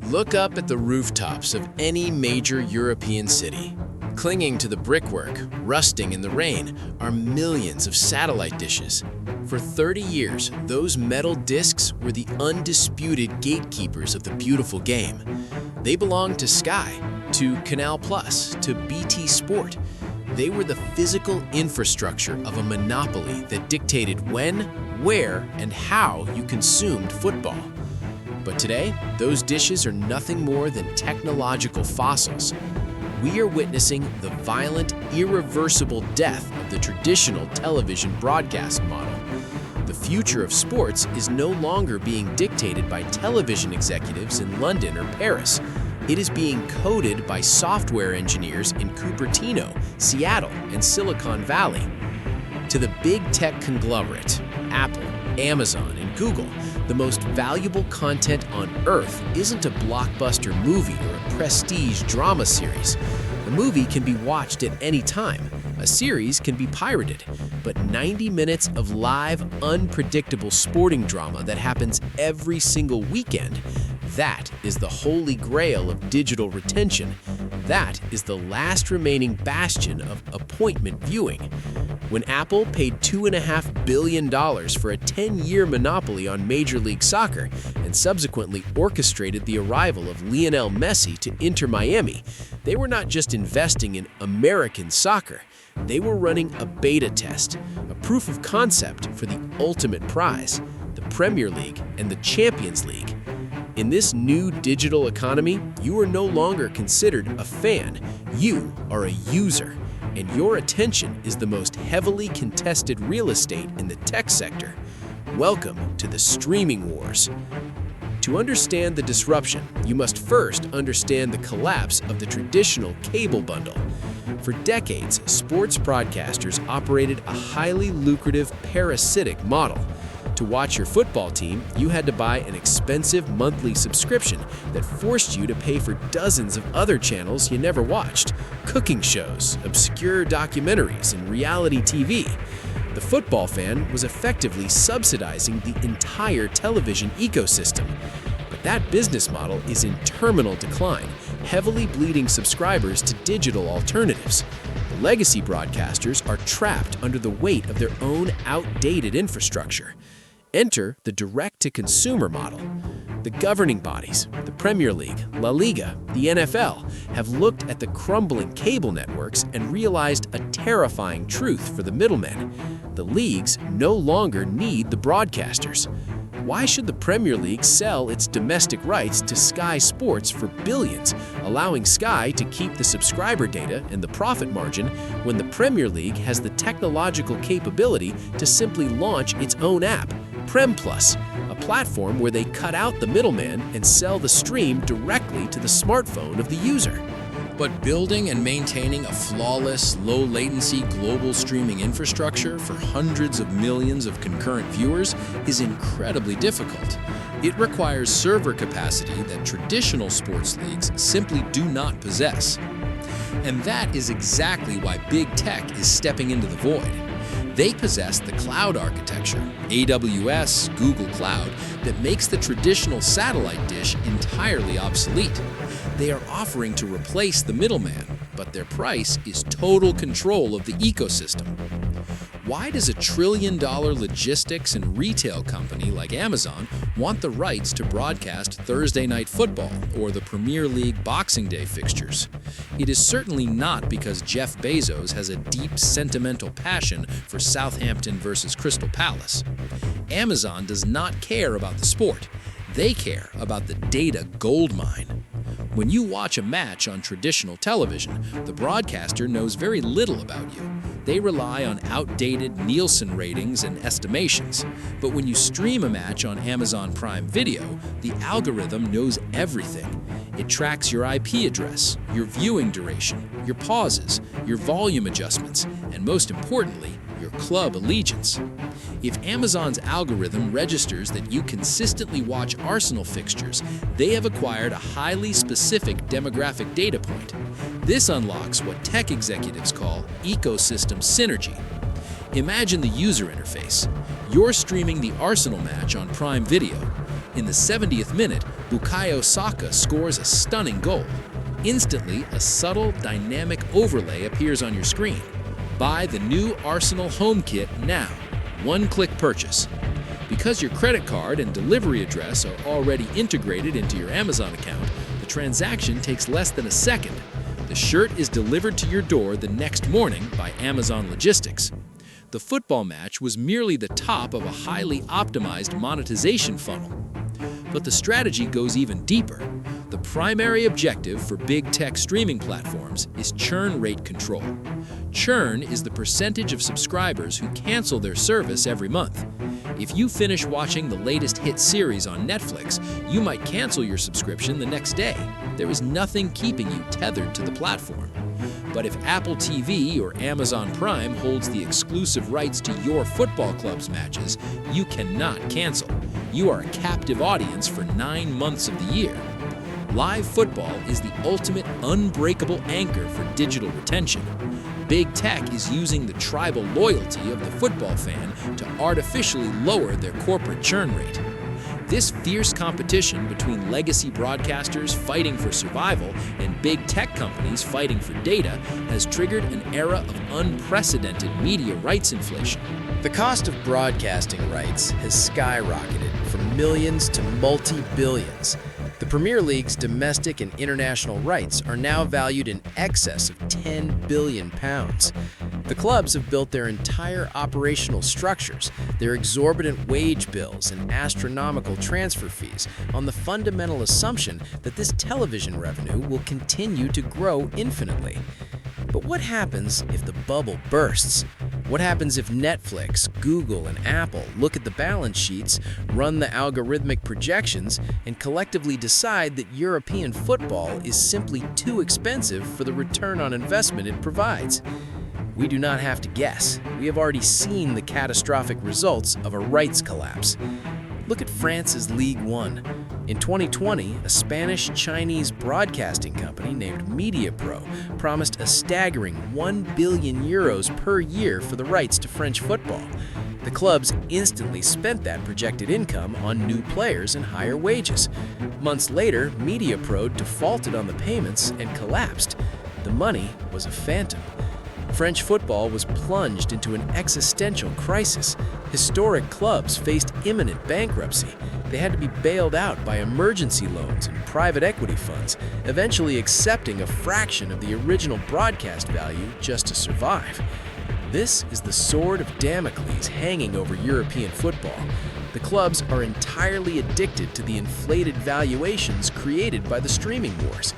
Look up at the rooftops of any major European city. Clinging to the brickwork, rusting in the rain, are millions of satellite dishes. For 30 years, those metal discs were the undisputed gatekeepers of the beautiful game. They belonged to Sky, to Canal+, to BT Sport. They were the physical infrastructure of a monopoly that dictated when, where, and how you consumed football. But today, those dishes are nothing more than technological fossils. We are witnessing the violent, irreversible death of the traditional television broadcast model. The future of sports is no longer being dictated by television executives in London or Paris. It is being coded by software engineers in Cupertino, Seattle, and Silicon Valley. To the big tech conglomerate, Apple, Amazon, and Google, the most valuable content on Earth isn't a blockbuster movie or a prestige drama series. A movie can be watched at any time. A series can be pirated. But 90 minutes of live, unpredictable sporting drama that happens every single weekend, that is the holy grail of digital retention. That is the last remaining bastion of appointment viewing. When Apple paid $2.5 billion for a 10-year monopoly on Major League Soccer and subsequently orchestrated the arrival of Lionel Messi to Inter Miami, they were not just investing in American soccer. They were running a beta test, a proof of concept for the ultimate prize, the Premier League and the Champions League. In this new digital economy, you are no longer considered a fan. You are a user, and your attention is the most heavily contested real estate in the tech sector. Welcome to the streaming wars. To understand the disruption, you must first understand the collapse of the traditional cable bundle. For decades, sports broadcasters operated a highly lucrative parasitic model. To watch your football team, you had to buy an expensive monthly subscription that forced you to pay for dozens of other channels you never watched, cooking shows, obscure documentaries, and reality TV. The football fan was effectively subsidizing the entire television ecosystem. But that business model is in terminal decline, heavily bleeding subscribers to digital alternatives. The legacy broadcasters are trapped under the weight of their own outdated infrastructure. Enter the direct-to-consumer model. The governing bodies, the Premier League, La Liga, the NFL, have looked at the crumbling cable networks and realized a terrifying truth for the middlemen. The leagues no longer need the broadcasters. Why should the Premier League sell its domestic rights to Sky Sports for billions, allowing Sky to keep the subscriber data and the profit margin when the Premier League has the technological capability to simply launch its own app, Prem Plus, a platform where they cut out the middleman and sell the stream directly to the smartphone of the user? But building and maintaining a flawless, low-latency global streaming infrastructure for hundreds of millions of concurrent viewers is incredibly difficult. It requires server capacity that traditional sports leagues simply do not possess. And that is exactly why big tech is stepping into the void. They possess the cloud architecture, AWS, Google Cloud, that makes the traditional satellite dish entirely obsolete. They are offering to replace the middleman, but their price is total control of the ecosystem. Why does a trillion-dollar logistics and retail company like Amazon want the rights to broadcast Thursday Night Football or the Premier League Boxing Day fixtures? It is certainly not because Jeff Bezos has a deep sentimental passion for Southampton versus Crystal Palace. Amazon does not care about the sport. They care about the data goldmine. When you watch a match on traditional television, the broadcaster knows very little about you. They rely on outdated Nielsen ratings and estimations. But when you stream a match on Amazon Prime Video, the algorithm knows everything. It tracks your IP address, your viewing duration, your pauses, your volume adjustments, and most importantly, your club allegiance. If Amazon's algorithm registers that you consistently watch Arsenal fixtures, they have acquired a highly specific demographic data point. This unlocks what tech executives call ecosystem synergy. Imagine the user interface. You're streaming the Arsenal match on Prime Video. In the 70th minute, Bukayo Saka scores a stunning goal. Instantly, a subtle, dynamic overlay appears on your screen. Buy the new Arsenal home kit now. One-click purchase. Because your credit card and delivery address are already integrated into your Amazon account, the transaction takes less than a second. The shirt is delivered to your door the next morning by Amazon Logistics. The football match was merely the top of a highly optimized monetization funnel. But the strategy goes even deeper. The primary objective for big tech streaming platforms is churn rate control. Churn is the percentage of subscribers who cancel their service every month. If you finish watching the latest hit series on Netflix, you might cancel your subscription the next day. There is nothing keeping you tethered to the platform. But if Apple TV or Amazon Prime holds the exclusive rights to your football club's matches, you cannot cancel. You are a captive audience for 9 months of the year. Live football is the ultimate unbreakable anchor for digital retention. Big tech is using the tribal loyalty of the football fan to artificially lower their corporate churn rate. This fierce competition between legacy broadcasters fighting for survival and big tech companies fighting for data has triggered an era of unprecedented media rights inflation. The cost of broadcasting rights has skyrocketed from millions to multi-billions. The Premier League's domestic and international rights are now valued in excess of £10 billion. The clubs have built their entire operational structures, their exorbitant wage bills and astronomical transfer fees on the fundamental assumption that this television revenue will continue to grow infinitely. But what happens if the bubble bursts? What happens if Netflix, Google, and Apple look at the balance sheets, run the algorithmic projections, and collectively decide that European football is simply too expensive for the return on investment it provides? We do not have to guess. We have already seen the catastrophic results of a rights collapse. Look at France's Ligue 1. In 2020, a Spanish-Chinese broadcasting company named MediaPro promised a staggering €1 billion per year for the rights to French football. The clubs instantly spent that projected income on new players and higher wages. Months later, MediaPro defaulted on the payments and collapsed. The money was a phantom. French football was plunged into an existential crisis. Historic clubs faced imminent bankruptcy. They had to be bailed out by emergency loans and private equity funds, eventually accepting a fraction of the original broadcast value just to survive. This is the sword of Damocles hanging over European football. The clubs are entirely addicted to the inflated valuations created by the streaming wars.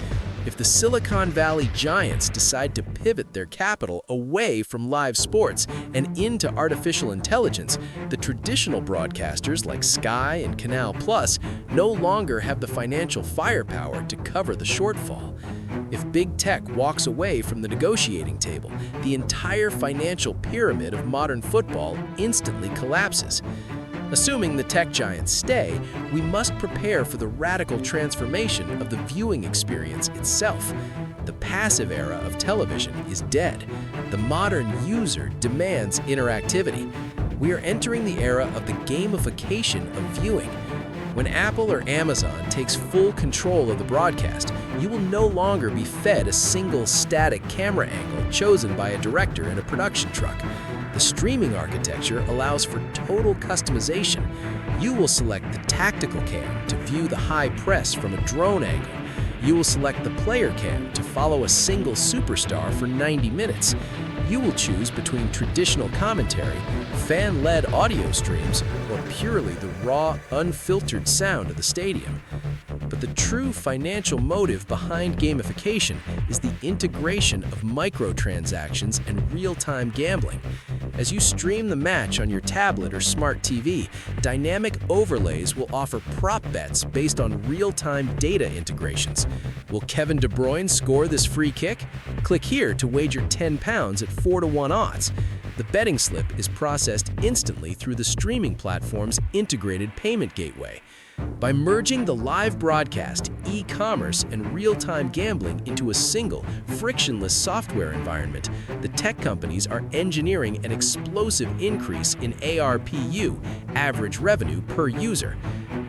If the Silicon Valley giants decide to pivot their capital away from live sports and into artificial intelligence, the traditional broadcasters like Sky and Canal Plus no longer have the financial firepower to cover the shortfall. If big tech walks away from the negotiating table, the entire financial pyramid of modern football instantly collapses. Assuming the tech giants stay, we must prepare for the radical transformation of the viewing experience itself. The passive era of television is dead. The modern user demands interactivity. We are entering the era of the gamification of viewing. When Apple or Amazon takes full control of the broadcast, you will no longer be fed a single static camera angle chosen by a director in a production truck. The streaming architecture allows for total customization. You will select the tactical cam to view the high press from a drone angle. You will select the player cam to follow a single superstar for 90 minutes. You will choose between traditional commentary, fan-led audio streams, or purely the raw, unfiltered sound of the stadium. But the true financial motive behind gamification is the integration of microtransactions and real-time gambling. As you stream the match on your tablet or smart TV, dynamic overlays will offer prop bets based on real-time data integrations. Will Kevin De Bruyne score this free kick? Click here to wager £10 at 4-to-1 odds. The betting slip is processed instantly through the streaming platform's integrated payment gateway. By merging the live broadcast, e-commerce, and real-time gambling into a single, frictionless software environment, the tech companies are engineering an explosive increase in ARPU, average revenue per user.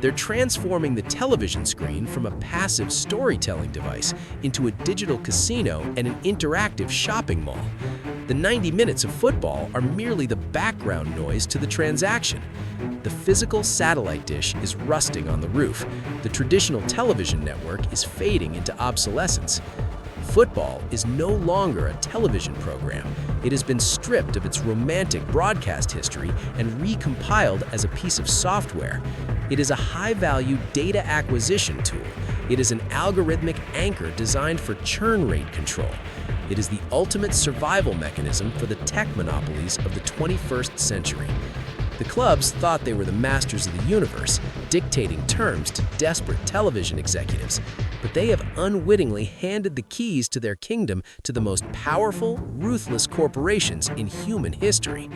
They're transforming the television screen from a passive storytelling device into a digital casino and an interactive shopping mall. The 90 minutes of football are merely the background noise to the transaction. The physical satellite dish is rusting on the roof. The traditional television network is fading into obsolescence. Football is no longer a television program. It has been stripped of its romantic broadcast history and recompiled as a piece of software. It is a high-value data acquisition tool. It is an algorithmic anchor designed for churn rate control. It is the ultimate survival mechanism for the tech monopolies of the 21st century. The clubs thought they were the masters of the universe, dictating terms to desperate television executives, but they have unwittingly handed the keys to their kingdom to the most powerful, ruthless corporations in human history.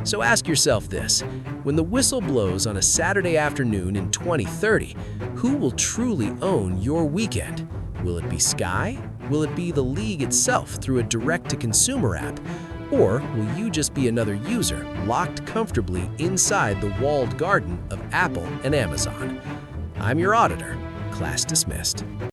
So ask yourself this: when the whistle blows on a Saturday afternoon in 2030, who will truly own your weekend? Will it be Sky? Will it be the league itself through a direct-to-consumer app? Or will you just be another user locked comfortably inside the walled garden of Apple and Amazon? I'm your auditor. Class dismissed.